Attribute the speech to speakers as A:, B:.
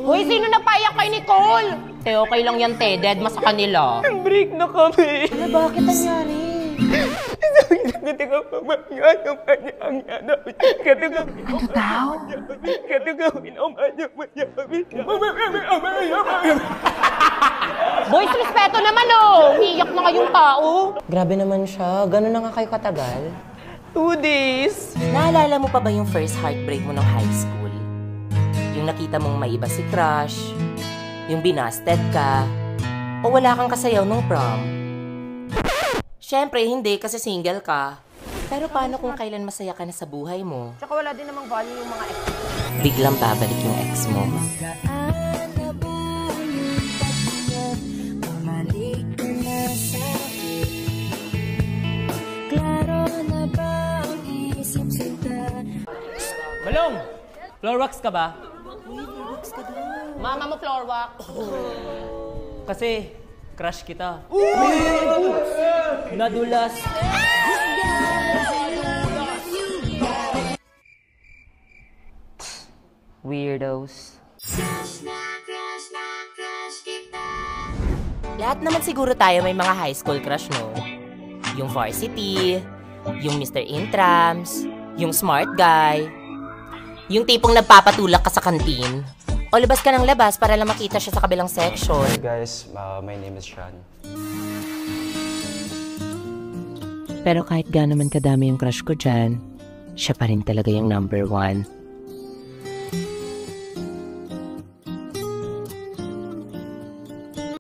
A: Hoy, sino napaiyak kay Nicole? Te, okay lang yan, te. Dead ma sa kanila.
B: Break na kami.
A: Ano, bakit nangyari? Ano daw? Boys, respeto naman oh! Umiiyak na kayong tao. Grabe naman siya. Gano'n na nga kayo katagal?
B: 2 days.
A: Naalala mo pa ba yung first heartbreak mo ng high school? Yung nakita mong may iba si crush? Yung binasted ka? O wala kang kasayaw nung prom? Siyempre, hindi kasi single ka. Pero paano kung kailan masaya ka na sa buhay mo?
B: Tsaka wala din namang value yung mga ex.
A: Biglang babalik yung ex mo.
B: Balong! Floor wax ka ba?
A: Mama mo floor wax.
B: Kasi, crush kita. Nadulas.
A: Weirdos. Lahat naman siguro tayo may mga high school crush, no? Yung varsity, yung Mr. Intrams, yung smart guy, yung tipong nagpapatulak ka sa kantin, o labas ka ng labas para lang makita siya sa kabilang section.
C: Hey guys, my name is Sean.
A: Pero kahit gaano man kadami yung crush ko dyan, siya pa rin talaga yung #1.